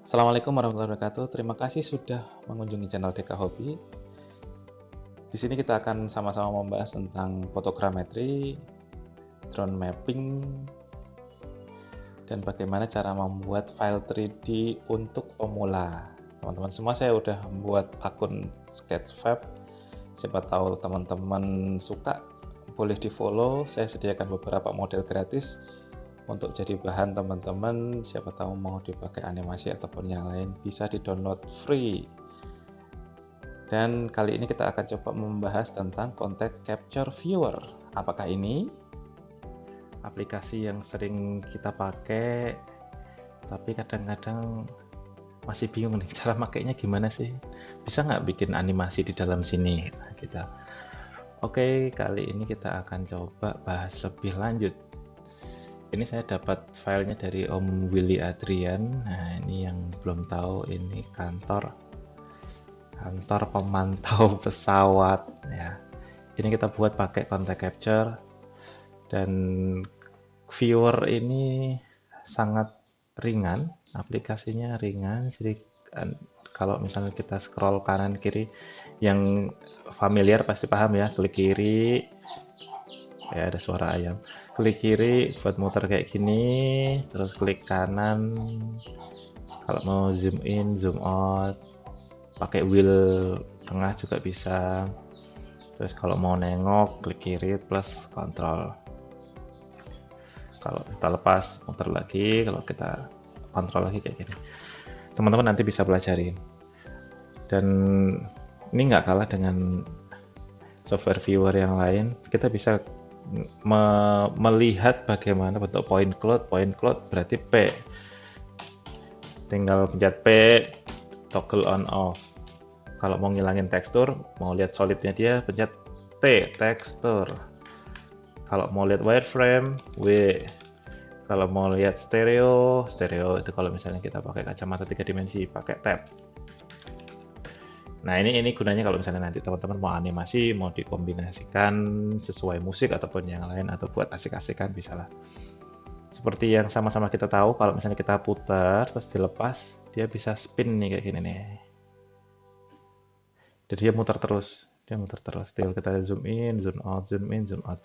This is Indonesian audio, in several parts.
Assalamualaikum warahmatullahi wabarakatuh. Terima kasih sudah mengunjungi channel Deka Hobi. Di sini kita akan sama-sama membahas tentang fotogrametri, drone mapping, dan bagaimana cara membuat file 3D untuk pemula. Teman-teman semua, saya udah membuat akun Sketchfab. Siapa tahu teman-teman suka, boleh di-follow. Saya sediakan beberapa model gratis untuk jadi bahan teman-teman. Siapa tahu mau dipakai animasi ataupun yang lain, bisa di-download free. Dan kali ini kita akan coba membahas tentang Content Capture Viewer. Apakah ini aplikasi yang sering kita pakai, tapi kadang-kadang masih bingung nih, cara makainya gimana sih? Bisa nggak bikin animasi di dalam sini? Nah, kita. Oke, kali ini kita akan coba bahas lebih lanjut. Ini saya dapat filenya dari Om Willy Adrian. Nah, ini yang belum tahu, ini kantor pemantau pesawat ya. Ini kita buat pakai Content Capture, dan viewer ini sangat ringan, aplikasinya ringan. Jadi kalau misalnya kita scroll kanan kiri, yang familiar pasti paham ya, klik kiri ya, ada suara ayam, klik kiri buat muter kayak gini, terus klik kanan kalau mau zoom in, zoom out, pakai wheel tengah juga bisa. Terus kalau mau nengok, klik kiri plus kontrol. Kalau kita lepas, muter lagi. Kalau kita kontrol lagi kayak gini. Teman-teman nanti bisa pelajarin. Dan ini nggak kalah dengan software viewer yang lain. Kita bisa melihat bagaimana bentuk point cloud. Point cloud berarti P. Tinggal pencet P, toggle on off. Kalau mau ngilangin tekstur, mau lihat solidnya dia, pencet T, tekstur. Kalau mau lihat wireframe, W. Kalau mau lihat stereo itu kalau misalnya kita pakai kacamata 3 dimensi, pakai tab. Nah, ini gunanya kalau misalnya nanti teman-teman mau animasi, mau dikombinasikan sesuai musik ataupun yang lain, atau buat asik-asikan bisa lah. Seperti yang sama-sama kita tahu, kalau misalnya kita putar terus dilepas, dia bisa spin nih kayak gini nih. Jadi dia muter terus. Tinggal kita zoom in, zoom out, zoom in, zoom out.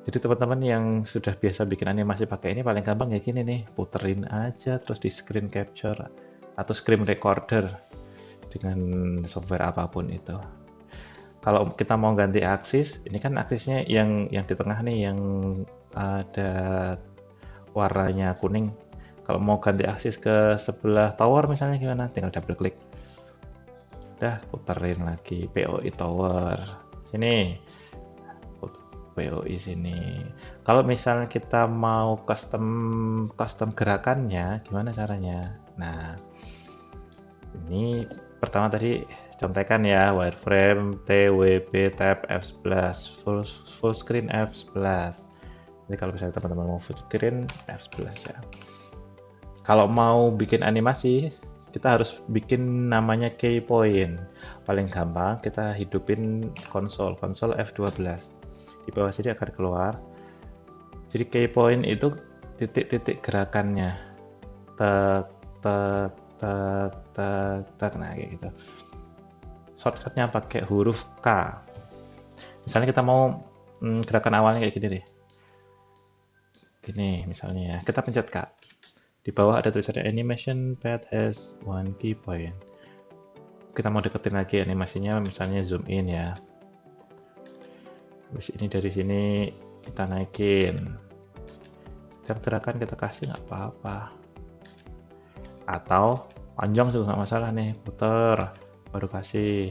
Jadi teman-teman yang sudah biasa bikin animasi pakai ini paling gampang ya gini nih, puterin aja terus di screen capture atau screen recorder dengan software apapun itu. Kalau kita mau ganti aksis, ini kan aksisnya yang di tengah nih, yang ada warnanya kuning. Kalau mau ganti aksis ke sebelah tower misalnya gimana? Tinggal double klik. Udah, puterin lagi POI tower. Sini. POI sini. Kalau misalnya kita mau custom gerakannya, gimana caranya? Nah, ini pertama tadi contekan ya, wireframe TWB tab F11, full screen F11. Jadi kalau misalnya teman-teman mau full screen F11 ya. Kalau mau bikin animasi, kita harus bikin namanya key point. Paling gampang kita hidupin konsol F12. Di bawah sini akan keluar. Jadi key point itu titik-titik gerakannya. Nah kayak gitu. Shortcutnya pakai huruf K. Misalnya kita mau gerakan awalnya kayak gini deh. Gini misalnya ya, kita pencet K. Di bawah ada tulisannya animation path has one key point. Kita mau deketin lagi animasinya, misalnya zoom in ya. Habis ini dari sini kita naikin. Setiap gerakan kita kasih nggak apa-apa. Atau panjang juga nggak masalah nih, puter, baru kasih.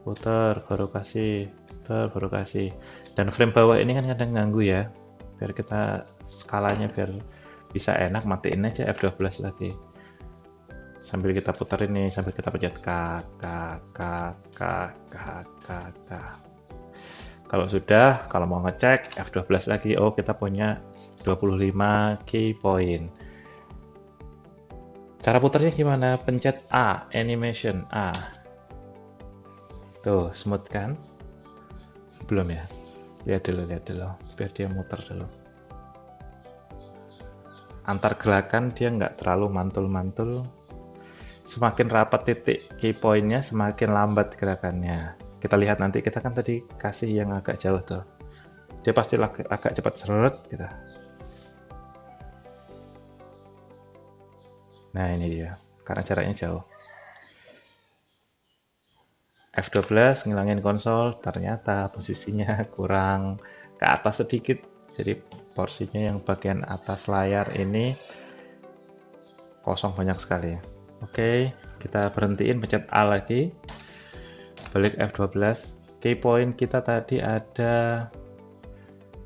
Puter, baru kasih. Puter, baru kasih. Dan frame bawah ini kan kadang ganggu ya. Biar kita skalanya biar bisa enak, matiin aja F12 lagi. Sambil kita puterin nih, sambil kita pencet K. Kalau sudah, kalau mau ngecek F12 lagi, oh kita punya 25 key point. Cara puternya gimana? Pencet A, animation A. Tuh, smooth kan? Belum ya? Lihat dulu, biar dia muter dulu. Antar gerakan dia nggak terlalu mantul-mantul, semakin rapat titik key point-nya, semakin lambat gerakannya. Kita lihat nanti, kita kan tadi kasih yang agak jauh tuh. Dia pasti agak cepat seret gitu. Nah ini dia, karena jaraknya jauh. F12 ngilangin konsol, ternyata posisinya kurang ke atas sedikit. Jadi porsinya yang bagian atas layar ini kosong banyak sekali. Oke, kita berhentiin, pencet A lagi. Balik F12. Key point kita tadi ada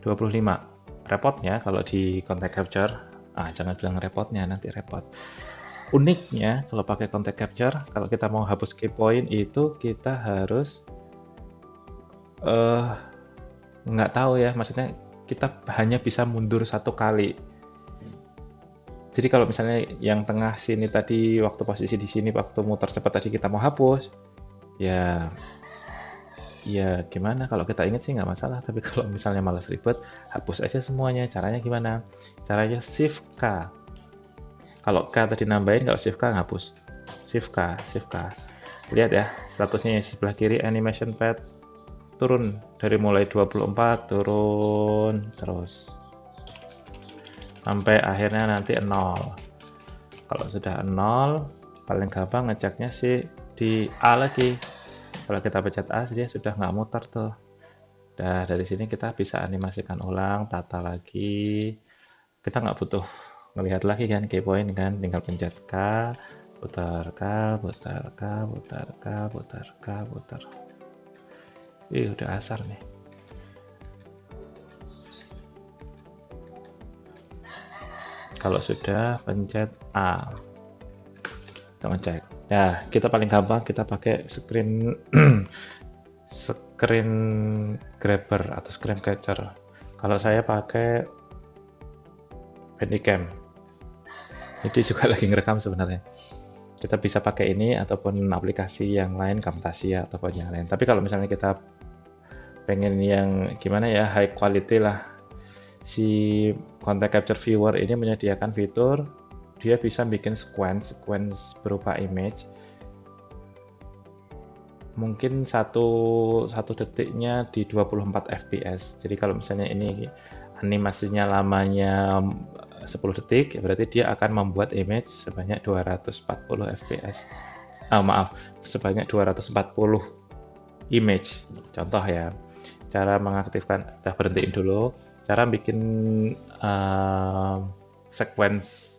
25. Repotnya kalau di contact capture, jangan bilang repotnya, nanti repot. Uniknya kalau pakai contact capture, kalau kita mau hapus key point itu kita harus nggak tahu ya, maksudnya kita hanya bisa mundur 1 kali. Jadi kalau misalnya yang tengah sini tadi waktu posisi di sini waktu muter cepat tadi kita mau hapus, ya gimana, kalau kita ingat sih nggak masalah, tapi kalau misalnya malas ribet, hapus aja semuanya. Caranya gimana? Caranya Shift K. Kalau K tadi nambahin, kalau Shift K ngapus. Shift K, Shift K. Lihat ya, statusnya sebelah kiri animation pad turun dari mulai 24 turun terus sampai akhirnya nanti 0. Kalau sudah 0, paling gampang ngeceknya sih di A lagi. Kalau kita pencet A, dia sudah nggak muter tuh. Nah, dari sini kita bisa animasikan ulang, tata lagi. Kita nggak butuh ngelihat lagi kan key point kan, tinggal pencet K, putar K, putar K, putar K, putar K, putar. Udah asar nih. Kalau sudah pencet A, kita ngecek. Ya, kita paling gampang kita pakai screen screen grabber atau screen catcher. Kalau saya pakai Bandicam. Ini juga lagi ngerekam sebenarnya. Kita bisa pakai ini ataupun aplikasi yang lain, Camtasia ataupun yang lain. Tapi kalau misalnya kita pengen yang gimana ya, high quality lah, si contact capture viewer ini menyediakan fitur dia bisa bikin sequence berupa image. Mungkin satu detiknya di 24 fps. Jadi kalau misalnya ini animasinya lamanya 10 detik, berarti dia akan membuat image sebanyak 240 fps. Sebanyak 240 image. Contoh ya, cara mengaktifkan, kita berhentiin dulu. Cara bikin sequence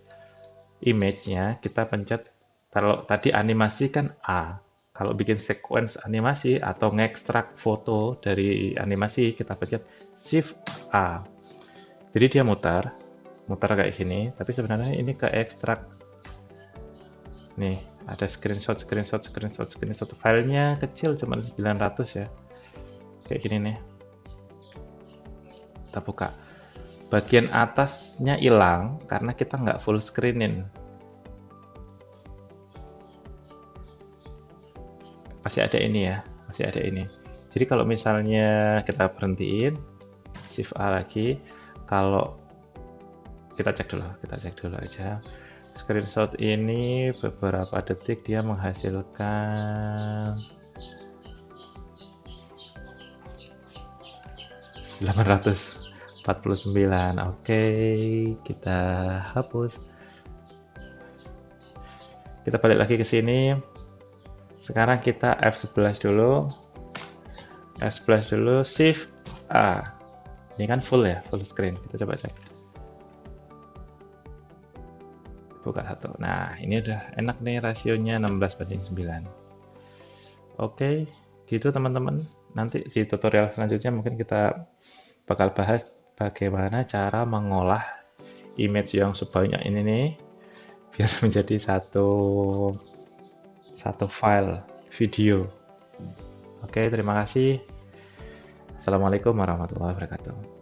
image-nya, kita pencet, kalau tadi animasi kan A. Kalau bikin sequence animasi atau ngekstrak foto dari animasi, kita pencet Shift A. Jadi dia muter kayak gini, tapi sebenarnya ini ke ekstrak. Nih, ada screenshot. Filenya kecil, cuma 900 ya. Kayak gini nih. Kita buka. Bagian atasnya hilang karena kita nggak full screenin. Masih ada ini ya, masih ada ini. Jadi kalau misalnya kita berhentiin, Shift A lagi, kalau kita cek dulu aja. Screenshot ini beberapa detik dia menghasilkan 849. Oke, kita hapus. Kita balik lagi ke sini. Sekarang kita F11 dulu. Shift A. Ini kan full ya, full screen. Kita coba cek. Buka satu. Nah, ini udah enak nih, rasionya 16:9. Oke, gitu teman-teman. Nanti di tutorial selanjutnya mungkin kita bakal bahas bagaimana cara mengolah image yang sebanyak ini nih biar menjadi satu file video. Oke, terima kasih. Assalamualaikum warahmatullahi wabarakatuh.